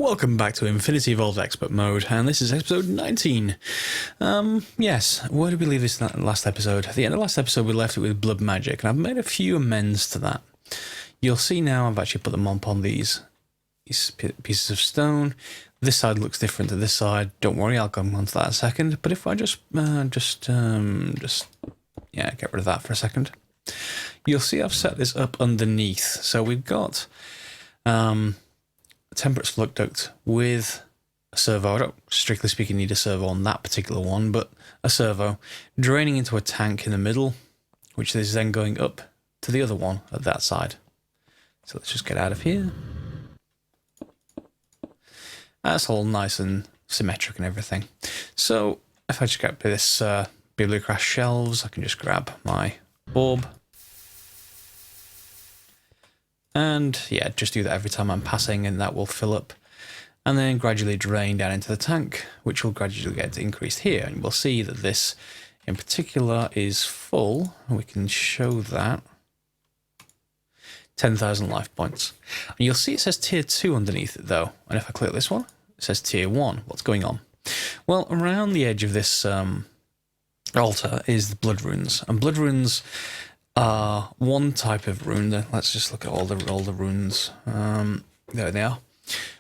Welcome back to Infinity Evolved Expert Mode, and this is episode 19. Yes, where did we leave this last episode? At the end of last episode, we left it with blood magic, and I've made a few amends to that. You'll see now I've actually put them on these pieces of stone. This side looks different to this side. Don't worry, I'll come on to that in a second. But if I just get rid of that for a second. You'll see I've set this up underneath. So we've got Temperance Flux Duct with a servo. I don't, strictly speaking, need a servo on that particular one, but a servo draining into a tank in the middle, which is then going up to the other one at that side. So let's just get out of here. That's all nice and symmetric and everything. So if I just get this Bibliocraft shelves, I can just grab my orb. And yeah, just do that every time I'm passing and that will fill up. And then gradually drain down into the tank, which will gradually get increased here. And we'll see that this in particular is full. We can show that. 10,000 life points. And you'll see it says tier 2 underneath it though. And if I click this one, it says tier 1. What's going on? Well, around the edge of this altar is the blood runes. And blood runes are one type of rune. Let's just look at all the runes. There they are.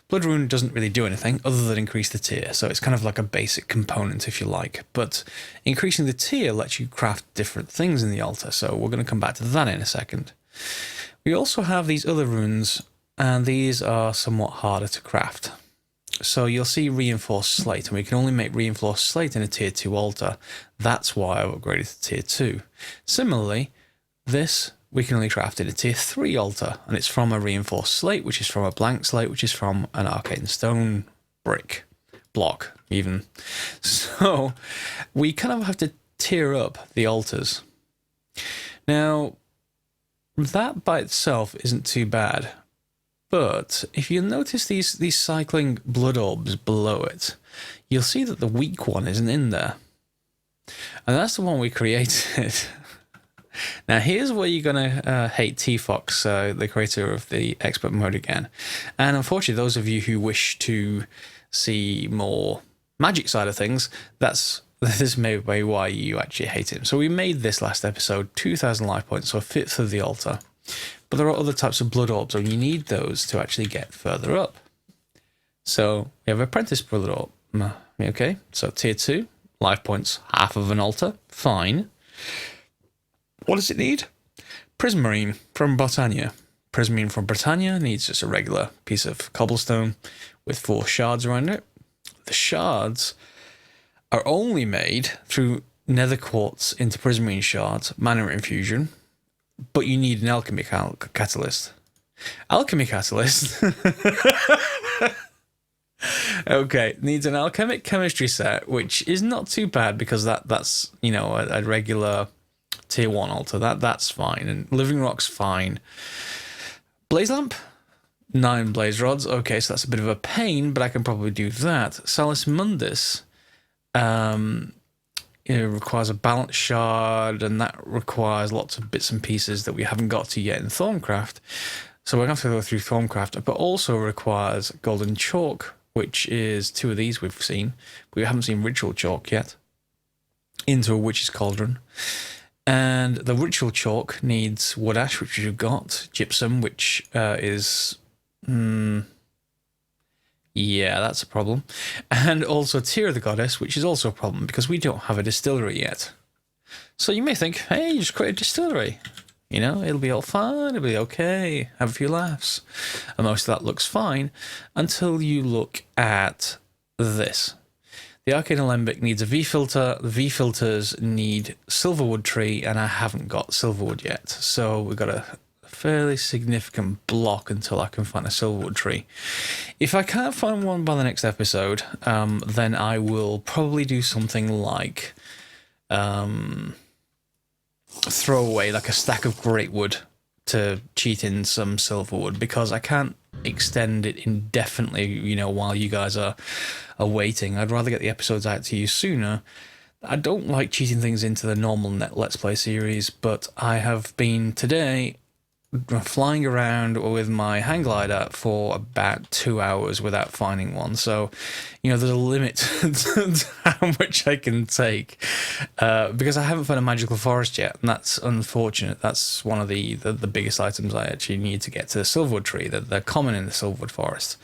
Blood rune doesn't really do anything other than increase the tier. So it's kind of like a basic component if you like. But increasing the tier lets you craft different things in the altar. So we're going to come back to that in a second. We also have these other runes, and these are somewhat harder to craft. So you'll see reinforced slate, and we can only make reinforced slate in a tier 2 altar. That's why I've upgraded to tier 2. Similarly, this we can only craft in a tier 3 altar, and it's from a reinforced slate, which is from a blank slate, which is from an arcane stone block, even. So we kind of have to tier up the altars. Now, that by itself isn't too bad, but if you notice these cycling blood orbs below it, you'll see that the weak one isn't in there. And that's the one we created. Now here's where you're going to hate T-Fox, the creator of the expert mode again. And unfortunately, those of you who wish to see more magic side of things, this may be why you actually hate him. So we made this last episode 2,000 life points, so a fifth of the altar. But there are other types of blood orbs, and you need those to actually get further up. So we have Apprentice blood orb. Okay, so tier 2, life points, half of an altar, fine. What does it need? Prismarine from Britannia. Prismarine from Britannia needs just a regular piece of cobblestone with 4 shards around it. The shards are only made through nether quartz into prismarine shards, mana infusion, but you need an alchemy catalyst. Alchemy catalyst? Okay, needs an alchemic chemistry set, which is not too bad because that's you know, a regular tier 1 altar. That's fine, and living rock's fine. Blaze lamp? 9 blaze rods. Okay, so that's a bit of a pain, but I can probably do that. Salus Mundus. It requires a balance shard, and that requires lots of bits and pieces that we haven't got to yet in Thorncraft. So we're going to have to go through Thorncraft, but also requires golden chalk, which is 2 of these we've seen. We haven't seen ritual chalk yet. Into a witch's cauldron. And the ritual chalk needs wood ash, which you've got, gypsum, which is... yeah, that's a problem. And also Tear of the Goddess, which is also a problem because we don't have a distillery yet. So you may think, hey, you just create a distillery. You know, it'll be all fine, it'll be okay, have a few laughs. And most of that looks fine until you look at this. The Arcane Alembic needs a V-filter. The V-filters need Silverwood tree, and I haven't got Silverwood yet. So we've got a fairly significant block until I can find a Silverwood tree. If I can't find one by the next episode, then I will probably do something like throw away like a stack of great wood to cheat in some Silverwood, because I can't extend it indefinitely, you know, while you guys are waiting. I'd rather get the episodes out to you sooner. I don't like cheating things into the normal Let's Play series, but I have been today flying around with my hang glider for about 2 hours without finding one. So, there's a limit to how much I can take because I haven't found a magical forest yet, and that's unfortunate. That's one of the biggest items I actually need to get to the Silverwood tree. They're common in the Silverwood forest.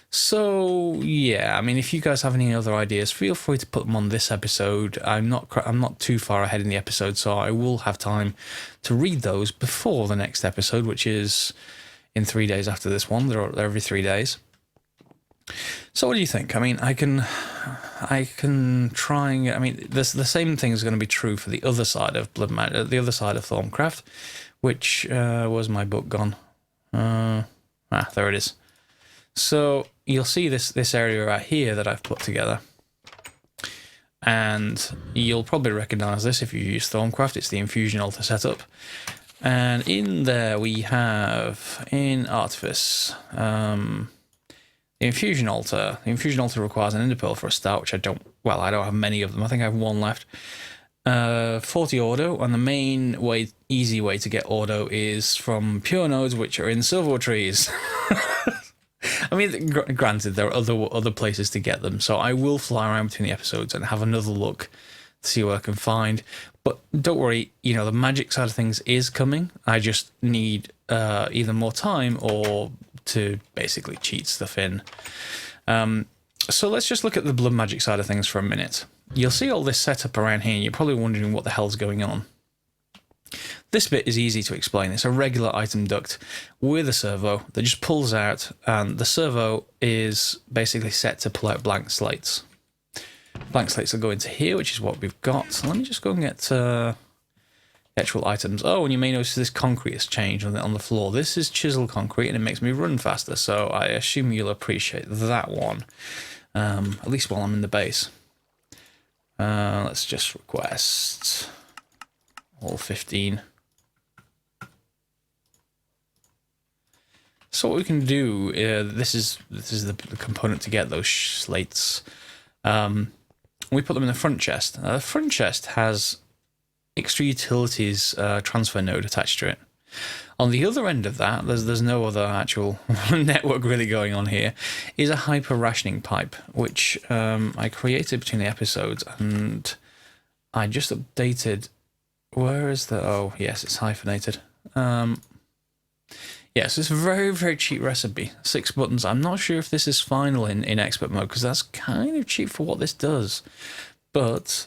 So yeah, I mean, if you guys have any other ideas, feel free to put them on this episode. I'm not too far ahead in the episode, so I will have time to read those before the next episode, which is in 3 days after this one. They're every 3 days. So what do you think? I mean, I can try and, I mean, the same thing is going to be true for the other side of the other side of Thorncraft, which was my book gone? There it is. So you'll see this area right here that I've put together, and you'll probably recognize this if you use Thorncraft. It's the Infusion Altar setup, and in there we have, in Artifice, the Infusion Altar. The Infusion Altar requires an Ender Pearl for a start, which I don't have many of them. I think I have one left. 40 Ordo, and the main easy way to get Ordo is from pure nodes, which are in Silverwood trees. I mean, granted, there are other places to get them, so I will fly around between the episodes and have another look to see what I can find. But don't worry, the magic side of things is coming. I just need either more time or to basically cheat stuff in. So let's just look at the blood magic side of things for a minute. You'll see all this setup around here, and you're probably wondering what the hell's going on. This bit is easy to explain. It's a regular item duct with a servo that just pulls out, and the servo is basically set to pull out blank slates. Blank slates will go into here, which is what we've got. So let me just go and get actual items. Oh, and you may notice this concrete has changed on the floor. This is chisel concrete, and it makes me run faster, so I assume you'll appreciate that one, at least while I'm in the base. Let's just request all 15. So what we can do, this is the component to get those slates. We put them in the front chest. The front chest has extra utilities transfer node attached to it. On the other end of that, there's no other actual network really going on here, is a hyper rationing pipe, which I created between the episodes, and I just updated. Where is the? Oh yes, it's hyphenated. Yes, it's a very, very cheap recipe. 6 buttons. I'm not sure if this is final in expert mode, because that's kind of cheap for what this does. But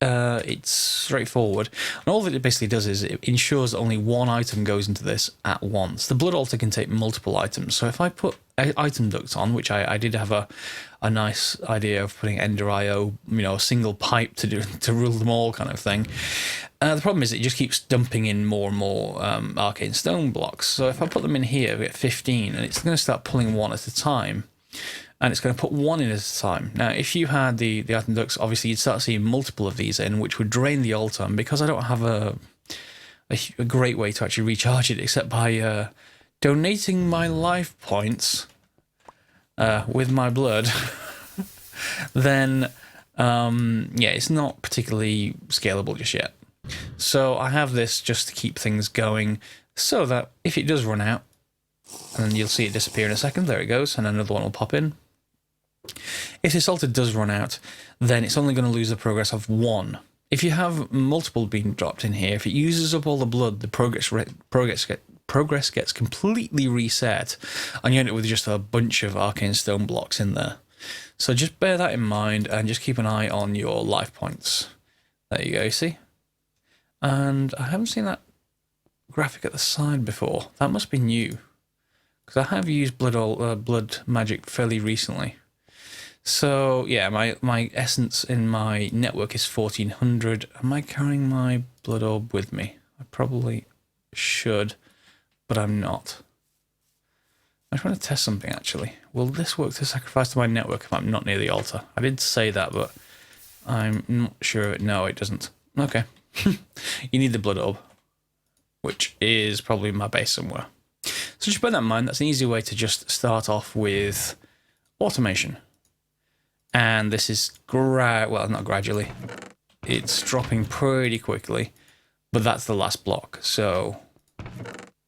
it's straightforward. And all that it basically does is it ensures that only one item goes into this at once. The Blood Altar can take multiple items. So if I put item ducts on, which I did have a nice idea of putting Ender IO, a single pipe to rule them all kind of thing. The problem is it just keeps dumping in more and more arcane stone blocks. So if I put them in here, we get 15, and it's going to start pulling one at a time. And it's going to put one in at a time. Now, if you had the item ducts, obviously you'd start seeing multiple of these in, which would drain the altar. And because I don't have a great way to actually recharge it, except by donating my life points with my blood, then it's not particularly scalable just yet. So I have this just to keep things going, so that if it does run out, and you'll see it disappear in a second, there it goes, and another one will pop in. If this altar does run out, then it's only going to lose the progress of one. If you have multiple being dropped in here, if it uses up all the blood, the progress gets completely reset, and you end up with just a bunch of arcane stone blocks in there. So just bear that in mind, and just keep an eye on your life points. There you go, you see? And I haven't seen that graphic at the side before. That must be new, because I have used blood magic fairly recently. So yeah, my essence in my network is 1400. Am I carrying my blood orb with me? I probably should, but I'm not. I'm trying to test something actually. Will this work to sacrifice to my network if I'm not near the altar? I did say that, but I'm not sure. No, it doesn't. Okay. You need the blood orb, which is probably in my base somewhere. So just bear that in mind. That's an easy way to just start off with automation. And this is not gradually. It's dropping pretty quickly, but that's the last block. So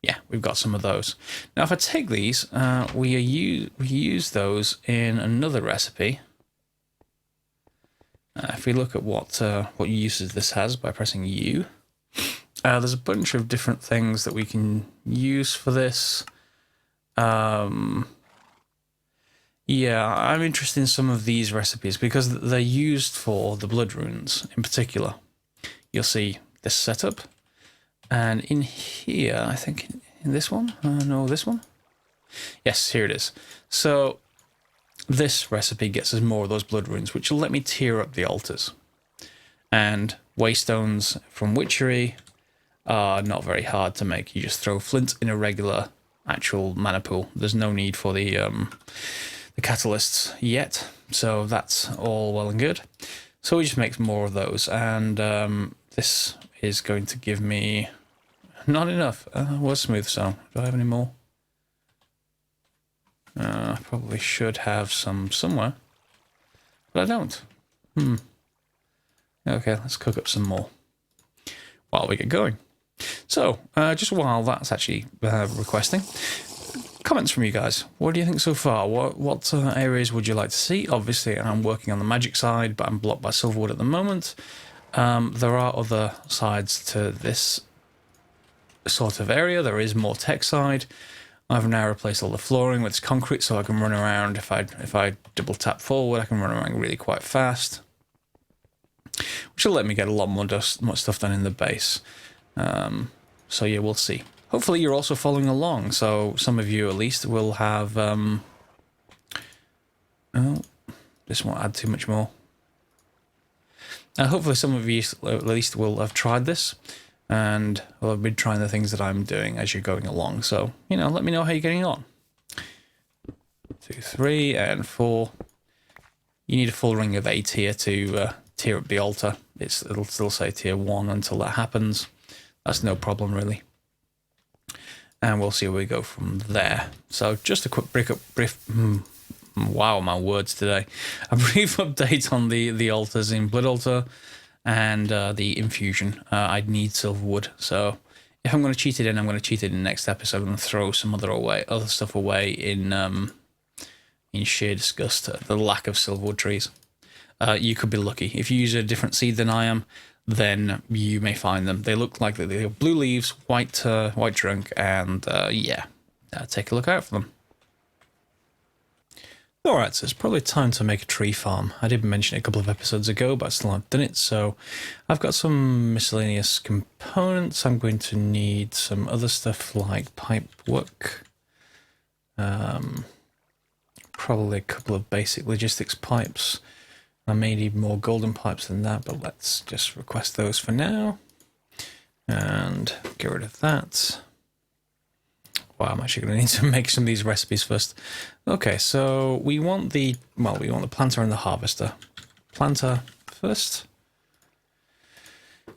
yeah, we've got some of those. Now, if I take these, we use those in another recipe. If we look at what uses this has by pressing U, there's a bunch of different things that we can use for this. Yeah, I'm interested in some of these recipes because they're used for the blood runes in particular. You'll see this setup, and in here, I think in this one, no, this one. Yes, here it is. So this recipe gets us more of those blood runes, which will let me tier up the altars. And waystones from witchery are not very hard to make. You just throw flint in a regular actual mana pool. There's no need for the catalysts yet, so that's all well and good. So we just make more of those, and this is going to give me not enough. What's smooth stone? Do I have any more? I probably should have some somewhere, but I don't. Okay, let's cook up some more while we get going. So, just while that's actually requesting, comments from you guys. What do you think so far? What areas would you like to see? Obviously, I'm working on the magic side, but I'm blocked by Silverwood at the moment. There are other sides to this sort of area. There is more tech side. I've now replaced all the flooring with concrete, so I can run around. If I double tap forward, I can run around really quite fast, which will let me get a lot more stuff done in the base. So yeah, we'll see. Hopefully you're also following along, so some of you at least will have... oh, this won't add too much more. Hopefully some of you at least will have tried this, and will have been trying the things that I'm doing as you're going along. So, you know, let me know how you're getting on. 2, 3, and 4. You need a full ring of 8 here to tier up the altar. It'll still say tier 1 until that happens. That's no problem, really. And we'll see where we go from there. So just a quick wow, my words today. A brief update on the altars in Blood Altar and the infusion. I'd need Silverwood, so if I'm going to cheat it in, I'm going to cheat it in next episode. I'm going to throw some other stuff away in sheer disgust at the lack of Silverwood trees. You could be lucky. If you use a different seed than I am, then you may find them. They look like they have blue leaves, white trunk, and yeah, take a look out for them. Alright, so it's probably time to make a tree farm. I did mention it a couple of episodes ago, but I still haven't done it, so I've got some miscellaneous components. I'm going to need some other stuff like pipe work. Probably a couple of basic logistics pipes. I may need more golden pipes than that, but let's just request those for now. And get rid of that. Wow, I'm actually going to need to make some of these recipes first. Okay, so we want the planter and the harvester. Planter first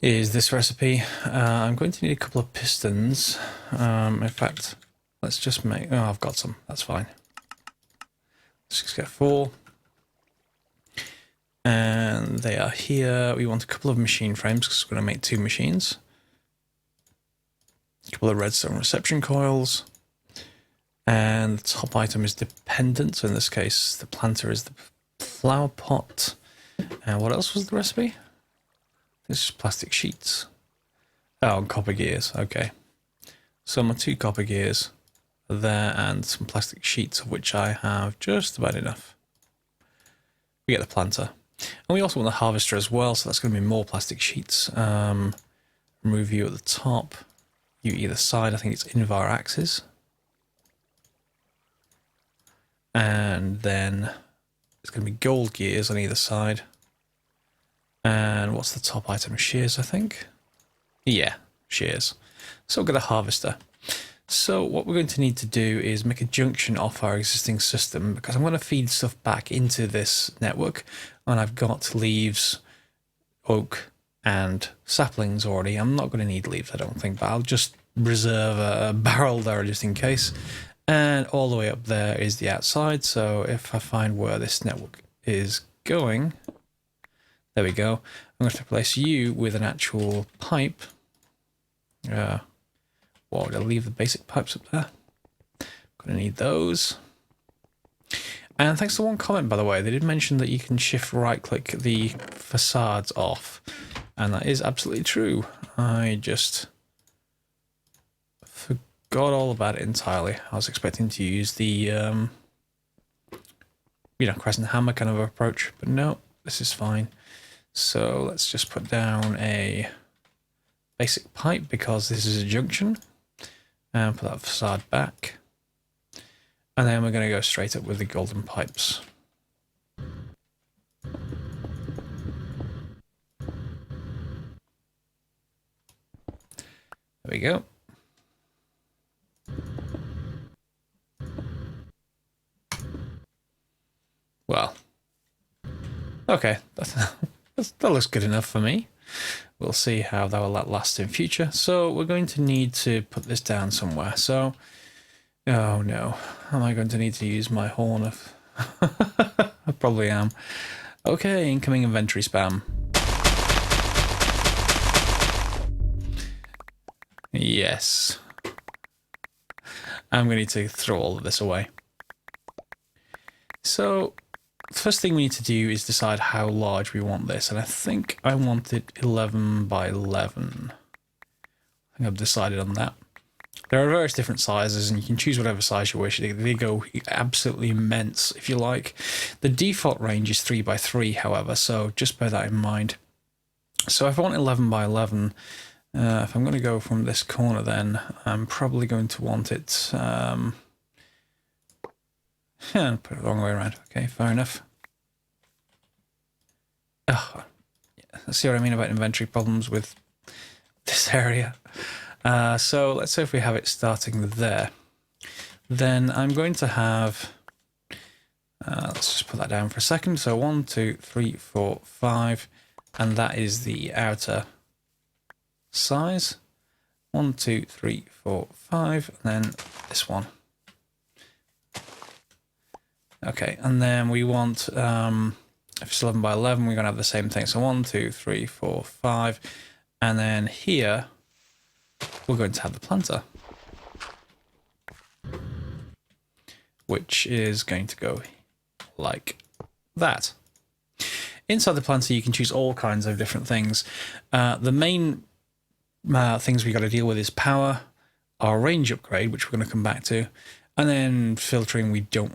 is this recipe. I'm going to need a couple of pistons. In fact, let's just make... Oh, I've got some. That's fine. Let's just get 4. And they are here. We want a couple of machine frames because we're going to make 2 machines. A couple of redstone reception coils. And the top item is dependent. So in this case, the planter is the flower pot. And what else was the recipe? This is plastic sheets. Oh, and copper gears. Okay. So my 2 copper gears are there and some plastic sheets, of which I have just about enough. We get the planter. And we also want the harvester as well, so that's going to be more plastic sheets. Remove you at the top, you either side. I think it's Invar axes. And then it's going to be gold gears on either side. And what's the top item? Shears, I think? Yeah, shears. So we've got a harvester. So what we're going to need to do is make a junction off our existing system, because I'm going to feed stuff back into this network, and I've got leaves, oak, and saplings already. I'm not going to need leaves, I don't think, but I'll just reserve a barrel there just in case. And all the way up there is the outside, so if I find where this network is going, there we go. I'm going to replace you with an actual pipe. Whoa, did I leave the basic pipes up there? Gonna need those. And thanks to one comment, by the way, they did mention that you can shift right-click the facades off. And that is absolutely true. I just forgot all about it entirely. I was expecting to use the, you know, crescent hammer kind of approach. But no, this is fine. So let's just put down a basic pipe because this is a junction. And put that facade back. And then we're going to go straight up with the golden pipes. There we go. Well, okay, that looks good enough for me. We'll see how that will last in future. So we're going to need to put this down somewhere. So, oh no, am I going to need to use my horn of... I probably am. Okay, incoming inventory spam. Yes. I'm going to need to throw all of this away. So, the first thing we need to do is decide how large we want this, and I think I want it 11 by 11. I think I've decided on that. There are various different sizes, and you can choose whatever size you wish. They go absolutely immense, if you like. The default range is 3 by 3, however, so just bear that in mind. So if I want 11 by 11, if I'm going to go from this corner, then I'm probably going to want it... yeah, put it the wrong way around. Okay, fair enough. Oh, yeah, see what I mean about inventory problems with this area. So let's say if we have it starting there, then I'm going to have, let's just put that down for a second. So 1, 2, 3, 4, 5, and that is the outer size. 1, 2, 3, 4, 5, and then this one. Okay, and then we want, if it's 11 by 11, we're going to have the same thing. So 1, 2, 3, 4, 5, and then here, we're going to have the planter, which is going to go like that. Inside the planter, you can choose all kinds of different things. The main things we got to deal with is power, our range upgrade, which we're going to come back to, and then filtering we don't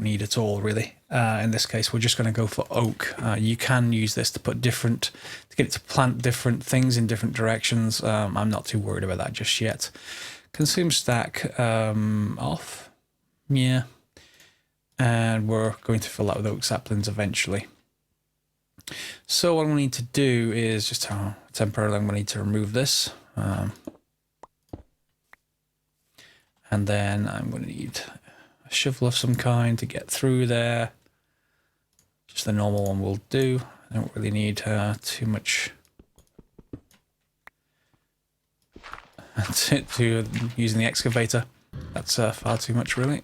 need at all really. In this case, we're just going to go for oak. You can use this to get it to plant different things in different directions. I'm not too worried about that just yet. Consume stack off, yeah, and we're going to fill that with oak saplings eventually. So what we need to do is just temporarily I'm going to need to remove this. And then I'm going to need a shovel of some kind to get through there. Just the normal one will do. I don't really need too much to using the excavator. That's far too much, really.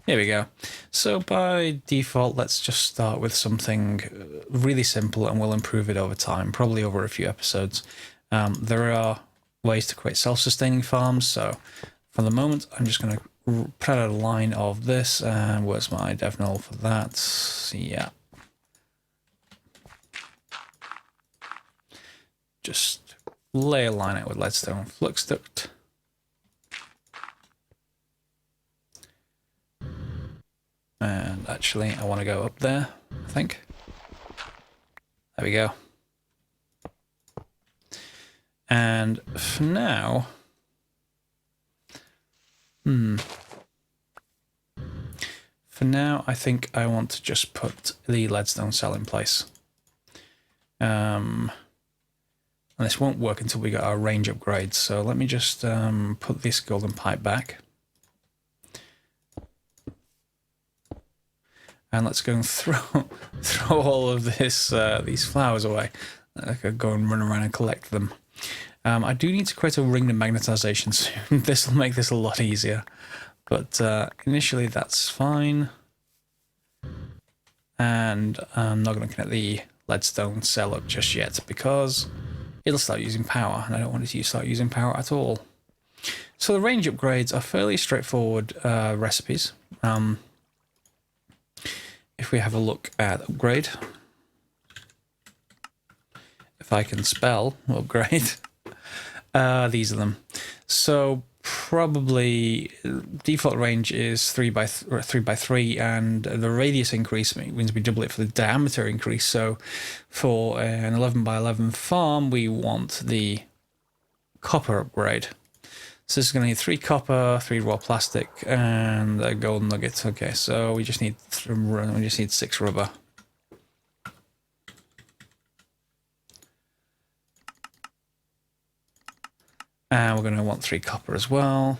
Here we go. So by default, let's just start with something really simple and we'll improve it over time, probably over a few episodes. There are ways to create self-sustaining farms, so for the moment I'm just going to put out a line of this, and where's my dev null for that? Yeah. Just lay a line out with leadstone flux duct. And actually I want to go up there, I think. There we go. And for now, I think I want to just put the leadstone cell in place. And this won't work until we get our range upgrades. So let me just put this golden pipe back. And let's go and throw all of this these flowers away. I could go and run around and collect them. I do need to create a ring of magnetization soon. This will make this a lot easier. But initially that's fine. And I'm not going to connect the leadstone cell up just yet because it'll start using power, and I don't want it to start using power at all. So the range upgrades are fairly straightforward recipes. If we have a look at upgrade, if I can spell upgrade, these are them. So probably default range is 3 by 3, and the radius increase means we double it for the diameter increase. So for an 11 by 11 farm, we want the copper upgrade. So this is going to need 3 copper, 3 raw plastic, and a gold nugget. Okay, so we just need 6 rubber. And we're going to want 3 copper as well.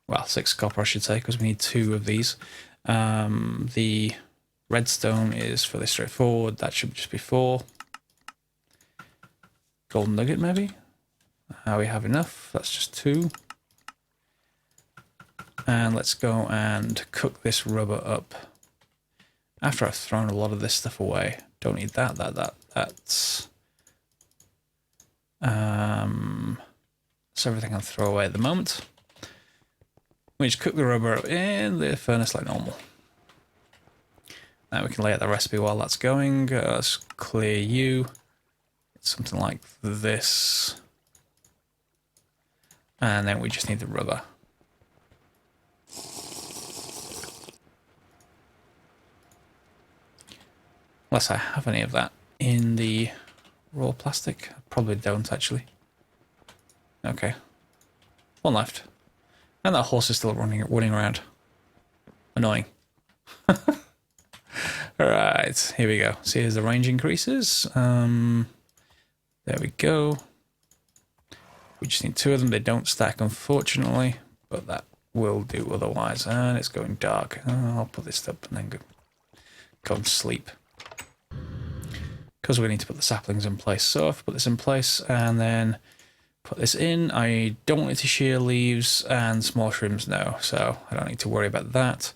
Well, 6 copper, I should say, because we need 2 of these. The redstone is fairly straightforward. That should just be 4. Golden nugget, maybe? We have enough. That's just 2. And let's go and cook this rubber up. After I've thrown a lot of this stuff away. Don't need that. That's... So everything I can throw away at the moment. We just cook the rubber in the furnace like normal. Now we can lay out the recipe while that's going. Let's clear you. It's something like this. And then we just need the rubber. Unless I have any of that in the raw plastic. I probably don't, actually. Okay. 1 left. And that horse is still running around. Annoying. Alright, here we go. So here's the range increases. There we go. We just need 2 of them. They don't stack, unfortunately, but that will do otherwise. And it's going dark. I'll put this up and then go and sleep. Because we need to put the saplings in place. So if I put this in place and then put this in, I don't want it to shear leaves and small shrooms, no. So I don't need to worry about that.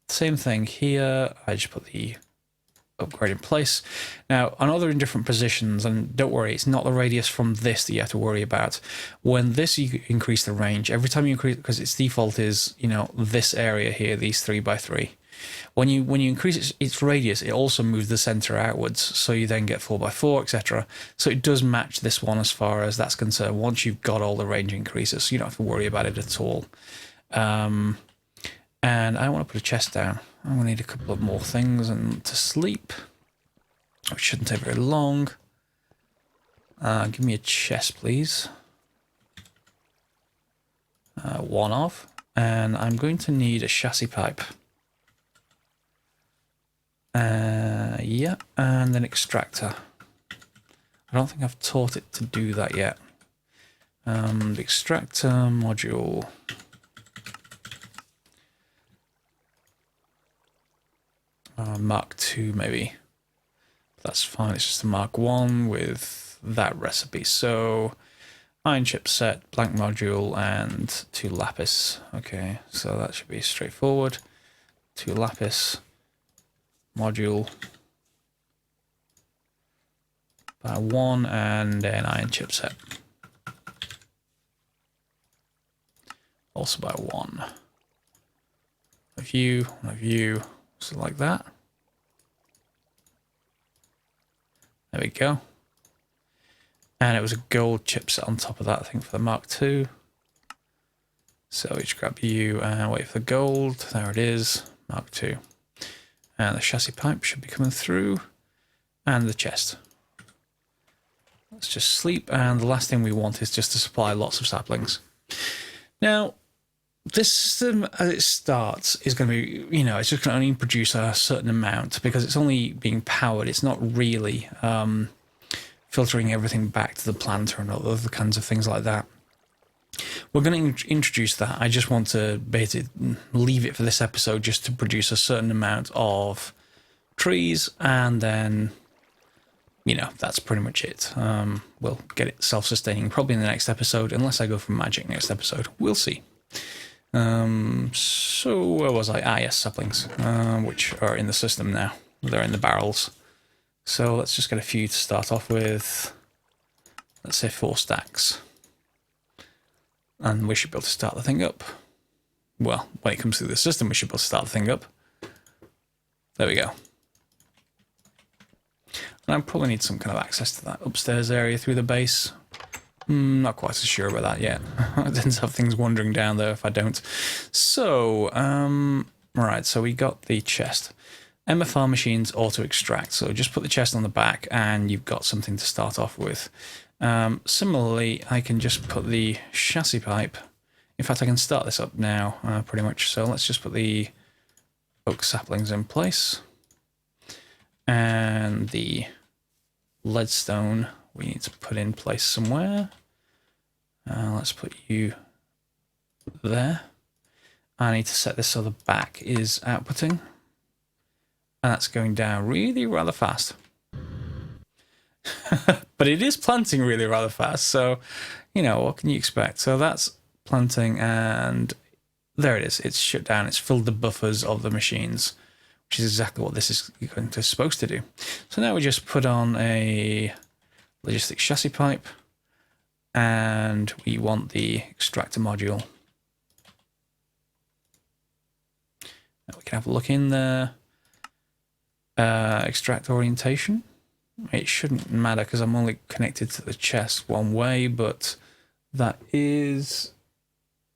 Same thing here. I just put the upgrade in place. Now, I know they're in different positions, and don't worry, it's not the radius from this that you have to worry about. When this, you increase the range. Every time you increase, because its default is, you know, this area here, these 3 by 3. When you increase its radius, it also moves the center outwards, so you then get 4 by 4, etc. So it does match this one as far as that's concerned. Once you've got all the range increases, so you don't have to worry about it at all. And I want to put a chest down. I'm going to need a couple of more things and to sleep, which shouldn't take very long. Give me a chest, please. 1 of. And I'm going to need a chassis pipe. Yeah, and an extractor. I don't think I've taught it to do that yet. The extractor module. Mark II, maybe. That's fine. It's just a Mark I with that recipe. So, iron chip set, blank module, and 2 lapis. Okay, so that should be straightforward. 2 lapis, module, 1, and an iron chip set. Also by 1. A view, so like that. There we go. And it was a gold chipset on top of that, I think, for the Mark II. So we just grab you and wait for the gold. There it is, Mark II. And the chassis pipe should be coming through. And the chest. Let's just sleep. And the last thing we want is just to supply lots of saplings. Now, this system, as it starts, is going to be, you know, it's just going to only produce a certain amount because it's only being powered. It's not really filtering everything back to the planter and other kinds of things like that. We're going to introduce that. I just want to basically leave it for this episode just to produce a certain amount of trees, and then, you know, that's pretty much it. We'll get it self-sustaining probably in the next episode, unless I go for magic next episode. We'll see. So where was I? Ah, yes, saplings, which are in the system now. They're in the barrels. So let's just get a few to start off with. Let's say 4 stacks. And we should be able to start the thing up. Well, when it comes through the system, we should be able to start the thing up. There we go. And I probably need some kind of access to that upstairs area through the base. Not quite so sure about that yet. I tend to have things wandering down there if I don't. So, right, so we got the chest. MFR machines auto-extract, so just put the chest on the back and you've got something to start off with. Similarly, I can just put the chassis pipe. In fact, I can start this up now, pretty much. So let's just put the oak saplings in place. And the leadstone we need to put in place somewhere. Let's put you there. I need to set this so the back is outputting. And that's going down really rather fast. But it is planting really rather fast, so, you know, what can you expect? So that's planting, and there it is. It's shut down. It's filled the buffers of the machines, which is exactly what this is supposed to do. So now we just put on a logistics chassis pipe, and we want the extractor module. Now we can have a look in there. Extract orientation. It shouldn't matter because I'm only connected to the chest one way, but that is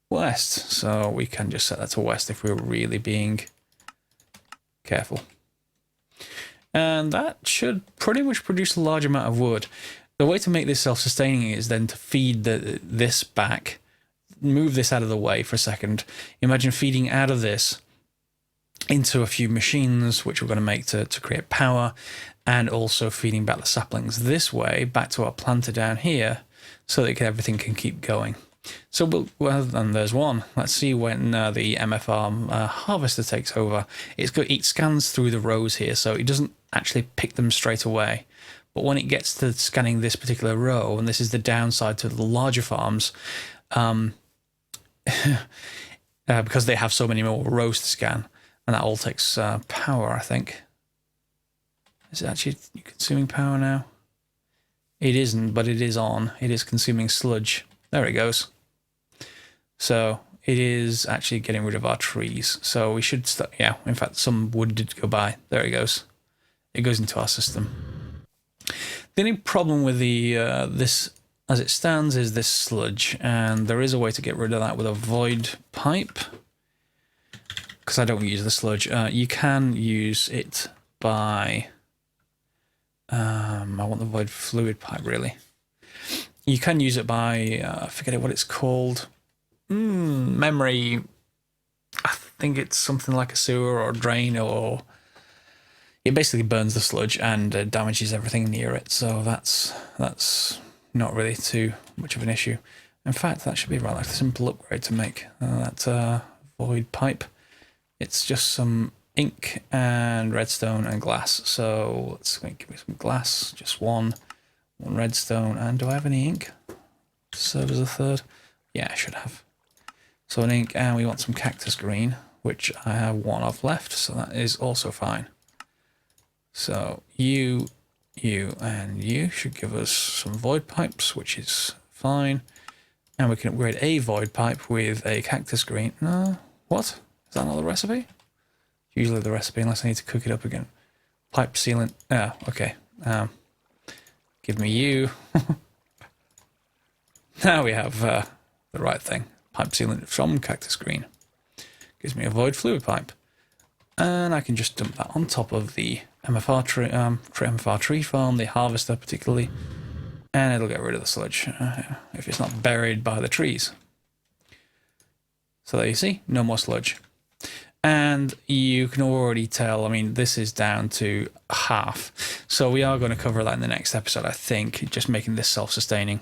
west. So we can just set that to west if we're really being careful. And that should pretty much produce a large amount of wood. The way to make this self-sustaining is then to feed this back, move this out of the way for a second. Imagine feeding out of this into a few machines, which we're going to make to create power, and also feeding back the saplings this way back to our planter down here so that everything can keep going. So, well, and there's one. Let's see when the MFR harvester takes over. It scans through the rows here, so it doesn't actually pick them straight away. But when it gets to scanning this particular row, and this is the downside to the larger farms, because they have so many more rows to scan, and that all takes power, I think. Is it actually consuming power now? It isn't, but it is on. It is consuming sludge. There it goes. So it is actually getting rid of our trees. So we should start. Yeah, in fact, some wood did go by. There it goes. It goes into our system. The only problem with the this as it stands is this sludge, and there is a way to get rid of that with a void pipe. Because I don't use the sludge. You can use it by. I want the void fluid pipe, really. You can use it by, I forget what it's called. Memory. I think it's something like a sewer or a drain, or it basically burns the sludge and damages everything near it. So that's not really too much of an issue. In fact, that should be rather like a simple upgrade to make that void pipe. It's just some ink and redstone and glass. So let's give me some glass, just one redstone. And do I have any ink? Serve as a third? Yeah, I should have. So an ink, and we want some cactus green, which I have one of left, so that is also fine. So you, and you should give us some void pipes, which is fine. And we can upgrade a void pipe with a cactus green. No, what? Is that not the recipe? Usually the recipe, unless I need to cook it up again. Pipe sealant. Oh, okay. Give me you. Now we have the right thing. Pipe sealant from cactus green. Gives me a void fluid pipe. And I can just dump that on top of the MFR tree farm, the harvester particularly. And it'll get rid of the sludge if it's not buried by the trees. So there you see, no more sludge. And you can already tell, I mean, this is down to half. So we are going to cover that in the next episode, I think, just making this self-sustaining.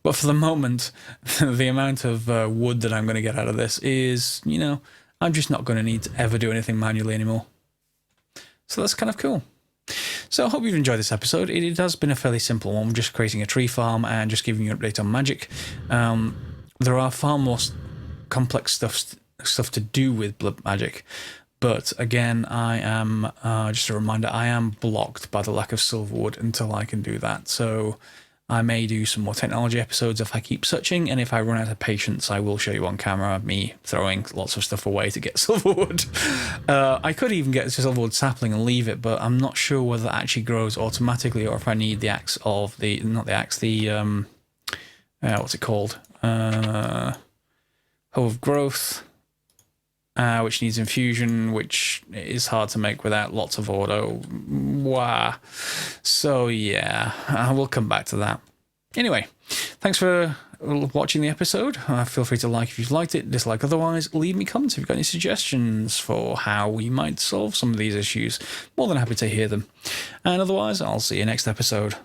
But for the moment, the amount of wood that I'm going to get out of this is, you know, I'm just not going to need to ever do anything manually anymore. So that's kind of cool. So I hope you've enjoyed this episode. It has been a fairly simple one, just creating a tree farm and just giving you an update on magic. There are far more complex stuff to do with blood magic. But again, I am, just a reminder, I am blocked by the lack of silverwood until I can do that. So I may do some more technology episodes if I keep searching, and if I run out of patience, I will show you on camera me throwing lots of stuff away to get silverwood. I could even get a silverwood sapling and leave it, but I'm not sure whether that actually grows automatically or if I need the axe of the, not the axe, the, what's it called? Hoe of Growth. Which needs infusion, which is hard to make without lots of auto. Wow. So yeah, I will come back to that. Anyway, thanks for watching the episode. Feel free to like if you've liked it, dislike otherwise. Leave me comments if you've got any suggestions for how we might solve some of these issues. More than happy to hear them. And otherwise, I'll see you next episode.